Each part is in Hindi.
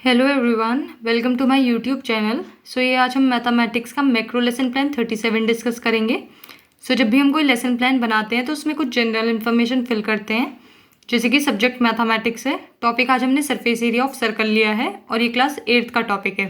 Hello everyone, welcome to my YouTube channel. ये आज हम मैथमेटिक्स का मैक्रो लेसन प्लान 37 डिस्कस करेंगे। जब भी हम कोई लेसन प्लान बनाते हैं तो उसमें कुछ जनरल इन्फॉर्मेशन फिल करते हैं, जैसे कि सब्जेक्ट मैथमेटिक्स है। टॉपिक आज हमने सरफेस एरिया ऑफ सर्कल लिया है और ये क्लास 8th का टॉपिक है।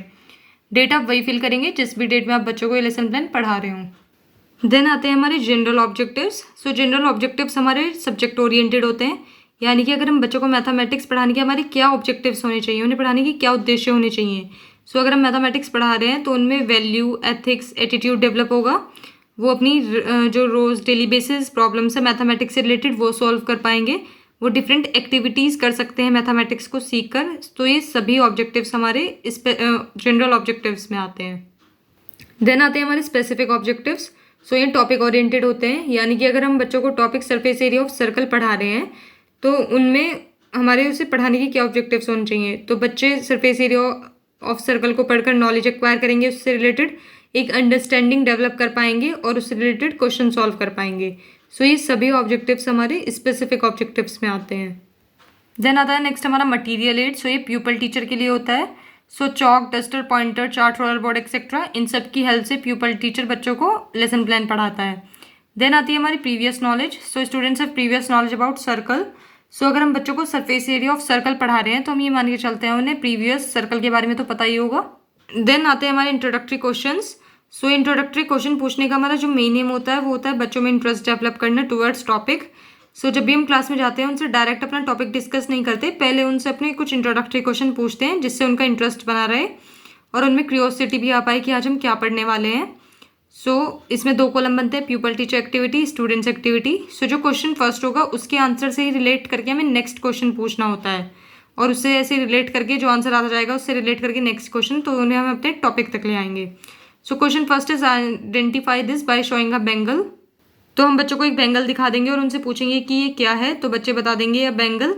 डेट आप वही फिल करेंगे जिस भी डेट में आप बच्चों को ये लेसन प्लान पढ़ा रहे हों। देन आते हैं हमारे जनरल ऑब्जेक्टिव्स। जनरल ऑब्जेक्टिव्स हमारे सब्जेक्ट ओरिएंटेड होते हैं, यानी कि अगर हम बच्चों को मैथमेटिक्स पढ़ाने के हमारे क्या ऑब्जेक्टिव्स होने चाहिए, उन्हें पढ़ाने के क्या उद्देश्य होने चाहिए। अगर हम मैथमेटिक्स पढ़ा रहे हैं तो उनमें वैल्यू, एथिक्स, एटीट्यूड डेवलप होगा। वो अपनी जो रोज़ डेली बेसिस प्रॉब्लम्स है मैथमेटिक्स से रिलेटेड वो सॉल्व कर पाएंगे। वो डिफरेंट एक्टिविटीज़ कर सकते हैं मैथमेटिक्स को सीख कर। तो ये सभी ऑब्जेक्टिव्स हमारे इस जनरल ऑब्जेक्टिव्स में आते हैं। देन आते हैं हमारे स्पेसिफिक ऑब्जेक्टिव्स। ये टॉपिक ओरिएंटेड होते हैं, यानी कि अगर हम बच्चों को topic surface area of circle पढ़ा रहे हैं तो उनमें हमारे उसे पढ़ाने की क्या ऑब्जेक्टिव्स होने चाहिए। तो बच्चे सरफेस एरिया ऑफ सर्कल को पढ़कर नॉलेज एक्वायर करेंगे, उससे रिलेटेड एक अंडरस्टैंडिंग डेवलप कर पाएंगे और उससे रिलेटेड क्वेश्चन सॉल्व कर पाएंगे। ये सभी ऑब्जेक्टिव्स हमारे स्पेसिफिक ऑब्जेक्टिव्स में आते हैं। देन आता है नेक्स्ट हमारा मटीरियल एड। ये प्यूपल टीचर के लिए होता है। Chalk, duster, pointer, chart, roller board etcetera, इन सब की हेल्प से प्यूपल टीचर बच्चों को लेसन प्लान पढ़ाता है। देन आती है हमारी previous knowledge. Students have previous knowledge about circle. अगर हम बच्चों को सरफेस एरिया ऑफ सर्कल पढ़ा रहे हैं तो हम ये मान के चलते हैं उन्हें प्रीवियस सर्कल के बारे में तो पता ही होगा। देन आते हैं हमारे इंट्रोडक्टरी क्वेश्चंस। इंट्रोडक्टरी क्वेश्चन पूछने का हमारा जो मेन एम होता है वो होता है बच्चों में इंटरेस्ट डेवलप करना टुवर्ड्स टॉपिक। जब भी हम क्लास में जाते हैं उनसे डायरेक्ट अपना टॉपिक डिस्कस नहीं करते, पहले उनसे अपने कुछ इंट्रोडक्टरी क्वेश्चन पूछते हैं जिससे उनका इंटरेस्ट बना रहे और उनमें क्यूरियोसिटी भी आ पाए कि आज हम क्या पढ़ने वाले हैं। इसमें 2 कॉलम बनते हैं, pupil teacher activity, students activity. जो क्वेश्चन फर्स्ट होगा उसके आंसर से ही रिलेट करके हमें नेक्स्ट क्वेश्चन पूछना होता है और उससे ऐसे रिलेट करके जो आंसर आता जाएगा उससे रिलेट करके नेक्स्ट क्वेश्चन, तो उन्हें हम अपने टॉपिक तक ले आएंगे। Question first is identify this by showing a bangle. तो हम बच्चों को एक बैंगल दिखा देंगे और उनसे पूछेंगे कि ये क्या है, तो बच्चे बता देंगे ये bangle.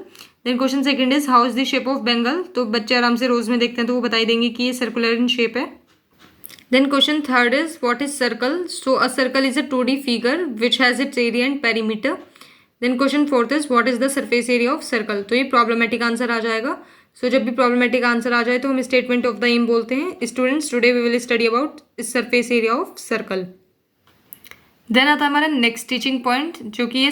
Then question second is how is the shape of bangle. तो बच्चे आराम से रोज में देखते हैं तो वो बता देंगे कि ये सर्कुलर इन शेप है। Then question third is what is circle? A circle is a 2D figure which has its area and perimeter. Then question fourth is what is the surface area of circle? तो ये problematic आंसर आ जाएगा। जब भी problematic आंसर आ जाए तो हम statement of the aim बोलते हैं। Students, today we will study about surface area of circle. Then आता है हमारा next teaching point जो कि ये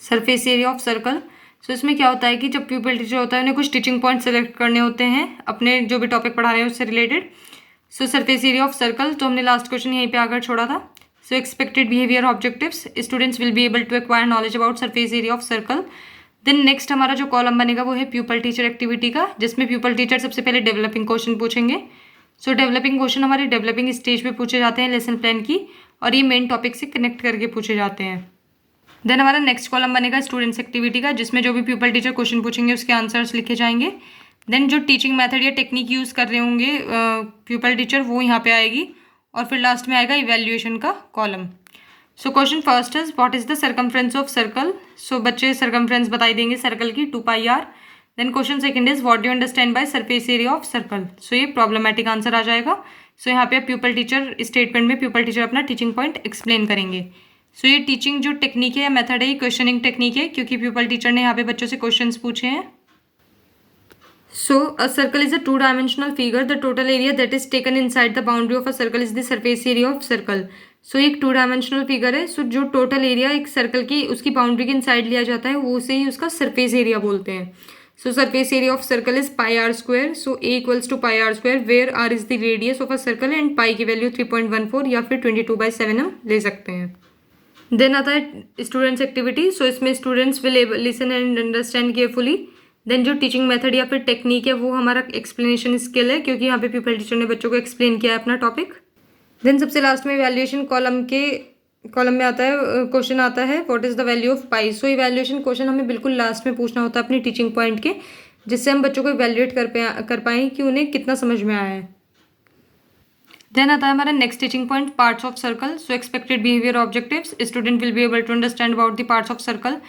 surface area of circle। इसमें क्या होता है कि जब pupil teacher होता है उन्हें कुछ teaching point select करने होते हैं अपने जो भी टॉपिक पढ़ा रहे हैं उससे related. Surface area of circle, तो हमने लास्ट क्वेश्चन यहीं पे आकर छोड़ा था। Expected behaviour objectives, students will be able to acquire knowledge about surface area of circle. Then next हमारा जो कॉलम बनेगा वो है प्यूपल टीचर एक्टिविटी का, जिसमें प्यूपल टीचर सबसे पहले डेवलपिंग क्वेश्चन पूछेंगे। डेवलपिंग क्वेश्चन हमारे डेवलपिंग स्टेज पे पूछे जाते हैं लेसन प्लान की, और ये मेन टॉपिक से कनेक्ट करके पूछे जाते हैं। देन हमारा नेक्स्ट कॉलम बनेगा स्टूडेंट्स एक्टिविटी का, जिसमें जो भी प्यूपल टीचर क्वेश्चन पूछेंगे उसके आंसर्स लिखे जाएंगे। देन जो टीचिंग मेथड या टेक्निक यूज़ कर रहे होंगे प्यूपल टीचर वो यहाँ पे आएगी, और फिर लास्ट में आएगा इवैल्यूएशन का column. Question first is what is the circumference of circle. बच्चे सर्कमफ्रेंस बताई देंगे सर्कल की 2πr। Then question second is what do you understand by surface area of circle. ये प्रॉब्लमेटिक आंसर आ जाएगा। यहाँ पे प्यूपल टीचर स्टेटमेंट में प्यूपल टीचर अपना टीचिंग पॉइंट एक्सप्लेन करेंगे। ये टीचिंग जो टेक्निक है या मेथड है ये क्वेश्चनिंग टेक्निक है, क्योंकि प्यूपल टीचर ने यहाँ पे बच्चों से क्वेश्चन पूछे हैं। A circle is a 2-dimensional figure. The total area that is taken inside the boundary of a circle is the surface area of circle. एक 2-dimensional figure है। जो टोटल एरिया एक सर्कल की उसकी बाउंड्री के इनसाइड लिया जाता है वो उसे ही उसका सरफेस एरिया बोलते हैं। Surface area of circle is πr²। A equals to πr², where r is the radius of a circle and pi की वैल्यू 3.14 या फिर 22/7 हम ले सकते हैं। देन आता है स्टूडेंट्स एक्टिविटी। इसमें students will listen and understand carefully. Then जो टीचिंग मेथड या फिर टेक्निक है वो हमारा एक्सप्लेनेशन स्किल है, क्योंकि यहाँ पे प्यूपल टीचर ने बच्चों को एक्सप्लेन किया है अपना टॉपिक। देन सबसे लास्ट में इवैल्यूएशन कॉलम में आता है क्वेश्चन आता है what is the value of pi. Evaluation question हमें बिल्कुल लास्ट में पूछना होता है अपनी टीचिंग पॉइंट के, जिससे हम बच्चों को इवैल्यूएट कर पाएँ कि उन्हें कितना समझ में आया है। देन आता है हमारा next teaching point parts of circle. Expected behaviour objectives, student will be able to understand about the parts of circle.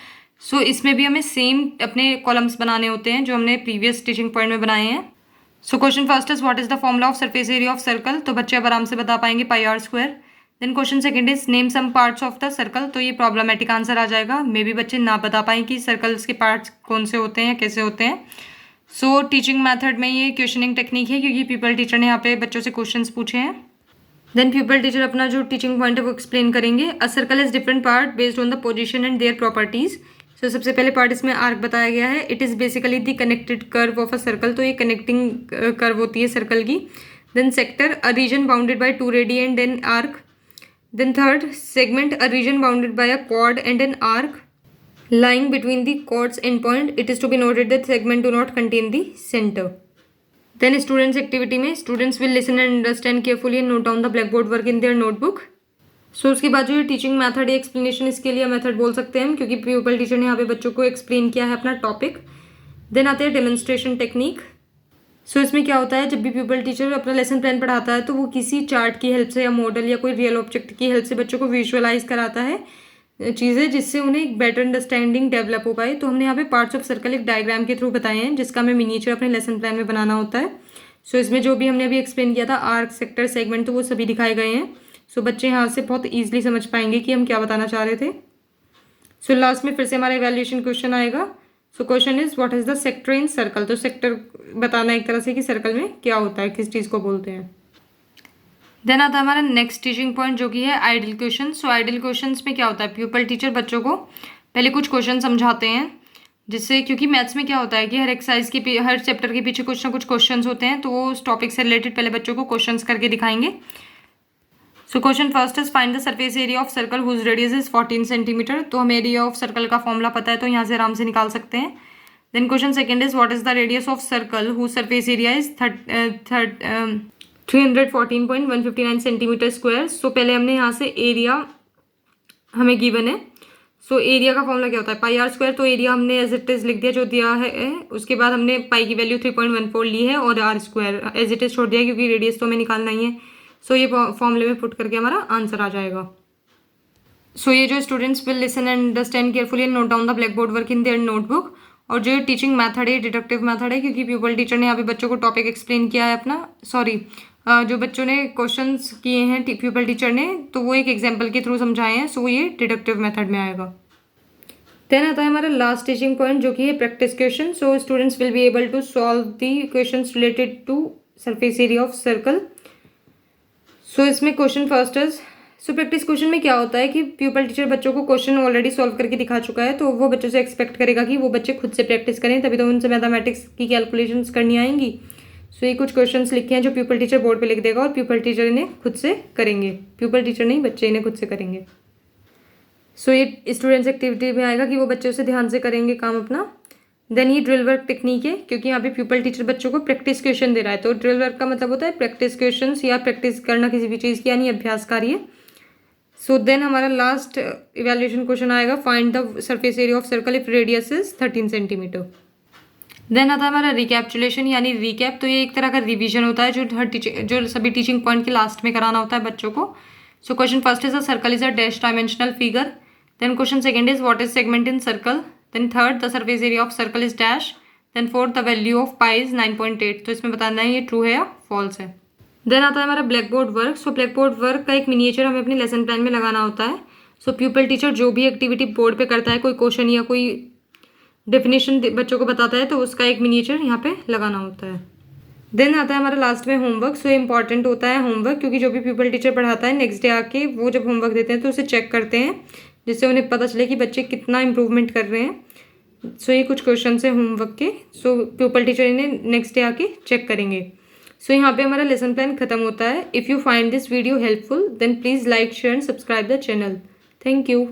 इसमें भी हमें सेम अपने कॉलम्स बनाने होते हैं जो हमने प्रीवियस टीचिंग पॉइंट में बनाए हैं। Question first is what is the formula of surface area of circle. तो बच्चे अब आराम से बता पाएंगे πr²। Then question second is name some parts of the circle. तो ये प्रॉब्लमेटिक आंसर आ जाएगा, मे बी बच्चे ना बता पाएँ कि सर्कल्स के पार्ट्स कौन से होते हैं, कैसे होते हैं। सो टीचिंग मेथड में ये क्वेश्चनिंग टेक्निक है, क्योंकि पीपल टीचर ने यहाँ पे बच्चों से क्वेश्चंस पूछे हैं। देन पीपल टीचर अपना जो टीचिंग पॉइंट है वो एक्सप्लेन करेंगे। A circle is different part based on the position and their properties. So सबसे पहले पार्ट इसमें आर्क बताया गया है। It is basically the connected curve of a circle, तो ये कनेक्टिंग कर्व होती है सर्कल की। Then sector, a region bounded by two radii and an arc. Then third segment, a region bounded by a chord and an arc lying between the chord's endpoint. It is to be noted that segment do not contain the center. Then students activity में students will listen and understand carefully and note down the blackboard work in their notebook. So उसके बाद जो ये टीचिंग मेथड या एक्सप्लेनेशन, इसके लिए मेथड बोल सकते हैं हम, क्योंकि प्यूपल टीचर ने यहाँ पे बच्चों को एक्सप्लेन किया है अपना टॉपिक। देन आते हैं डेमोन्स्ट्रेशन टेक्निक। सो इसमें क्या होता है, जब भी प्यूपल टीचर अपना लेसन प्लान पढ़ाता है तो वो किसी चार्ट की हेल्प से या मॉडल या कोई रियल ऑब्जेक्ट की हेल्प से बच्चों को विजुअलाइज कराता है चीज़ें, जिससे उन्हें एक बेटर अंडरस्टैंडिंग डेवलप हो पाए। तो हमने यहाँ पे पार्ट्स ऑफ सर्कल एक डायग्राम के थ्रू बताए हैं, जिसका हमें मिनिएचर अपने लेसन प्लान में बनाना होता है। सो इसमें जो भी हमने अभी एक्सप्लेन किया था, आर्क, सेक्टर, सेगमेंट, तो वो सभी दिखाए गए हैं। सो बच्चे यहाँ से बहुत ईजिली समझ पाएंगे कि हम क्या बताना चाह रहे थे। सो लास्ट में फिर से हमारा इवैल्यूएशन क्वेश्चन आएगा। So question is what is the sector in circle. तो सेक्टर बताना एक तरह से कि सर्कल में क्या होता है, किस चीज़ को बोलते हैं। देन आता है हमारा नेक्स्ट टीचिंग पॉइंट, जो कि है आइडल क्वेश्चन। सो आइडल क्वेश्चंस में क्या होता है, प्यूपल टीचर बच्चों को पहले कुछ क्वेश्चन समझाते हैं, जिससे, क्योंकि मैथ्स में क्या होता है कि हर एक्सरसाइज के हर चैप्टर के पीछे कुछ ना कुछ क्वेश्चंस होते हैं, तो वो उस टॉपिक से रिलेटेड पहले बच्चों को क्वेश्चंस करके दिखाएंगे। So question first is find the surface area of circle whose radius is 14 centimetre. तो हमें एरिया ऑफ सर्कल का फॉर्मूला पता है, तो यहाँ से आराम से निकाल सकते हैं। Then question second is what is the radius of circle whose surface area is 314.159 centimetre square. So पहले हमने यहाँ से एरिया हमें गिवन है। सो एरिया का फॉर्मूला क्या होता है, पाई आर स्क्वायर। तो एरिया हमने एज इट इज लिख दिया जो दिया है। उसके बाद हमने पाई की वैल्यू 3.14 ली है और r square as it is छोड़ दिया, क्योंकि रेडियस तो हमें निकालना ही है। सो ये फॉर्मूले में पुट करके हमारा आंसर आ जाएगा। सो ये जो students will listen and understand carefully and note down the black board work in their notebook. और जो टीचिंग मैथड है, डिडक्टिव मैथड है, क्योंकि प्यूपल टीचर ने यहाँ पे बच्चों को टॉपिक एक्सप्लेन किया है अपना, जो बच्चों ने क्वेश्चंस किए हैं प्यूपल टीचर ने, तो वो एक एग्जांपल के थ्रू समझाए हैं। सो ये डिडक्टिव मेथड में आएगा। देन आता है हमारा लास्ट टीचिंग पॉइंट, जो कि है practice question. So students will be able to solve the questions related to surface area of circle. So इसमें question first is, so practice question में क्या होता है कि प्यूपल टीचर बच्चों को क्वेश्चन ऑलरेडी सॉल्व करके दिखा चुका है, तो वो बच्चों से एक्सपेक्ट करेगा कि वो बच्चे खुद से प्रैक्टिस करें, तभी तो उनसे मैथमेटिक्स की कैलकुलेशंस करनी आएंगी। सो ये कुछ क्वेश्चंस लिखे हैं जो प्यूपल टीचर बोर्ड पे लिख देगा और प्यूपल टीचर इन्हें खुद से करेंगे। प्यूपल टीचर नहीं, बच्चे इन्हें खुद से करेंगे। सो ये स्टूडेंट्स एक्टिविटी में आएगा कि वो बच्चों से ध्यान से करेंगे काम अपना। देन ये ड्रिल वर्क टेक्निक है, क्योंकि यहाँ पे प्यूपल टीचर बच्चों को प्रैक्टिस क्वेश्चन दे रहा है। तो ड्रिल वर्क का मतलब होता है प्रैक्टिस क्वेश्चन या प्रैक्टिस करना किसी भी चीज़ की, यानी अभ्यास कार्य। सो देन हमारा लास्ट इवैल्यूएशन क्वेश्चन आएगा, find the surface area of circle if radius is 13 centimetre. देन आता है हमारा रिकैप्चुलेशन यानी रिकैप। तो ये एक तरह का रिवीजन होता है जो सभी टीचिंग पॉइंट के लास्ट में कराना होता है बच्चों को। So question first is a circle is a dash dimensional figure. Then question second is what is segment in circle. Then third the surface area of circle is dash. Then fourth the value of pi is 9.8। तो इसमें बताना है ये ट्रू है या फॉल्स है। देन आता है हमारा black board work. So black board work का एक मिनिएचर हमें अपने लेसन प्लान में लगाना होता है। सो प्यूपल टीचर जो भी एक्टिविटी बोर्ड पे करता है, कोई क्वेश्चन या कोई डेफिनेशन बच्चों को बताता है, तो उसका एक मिनिएचर यहाँ पे लगाना होता है। देन आता है हमारा लास्ट में होमवर्क। सो इंपॉर्टेंट होता है होमवर्क, क्योंकि जो भी प्यूपल टीचर पढ़ाता है नेक्स्ट डे आके वो जब होमवर्क देते हैं तो उसे चेक करते हैं, जिससे उन्हें पता चले कि बच्चे कितना इंप्रूवमेंट कर रहे हैं। सो ये कुछ क्वेश्चन है होमवर्क के। सो प्यूपल टीचर इन्हें नेक्स्ट डे आके चेक करेंगे। सो यहाँ पे हमारा लेसन प्लान खत्म होता है। If you find this video helpful then please like, share and subscribe the channel. Thank you.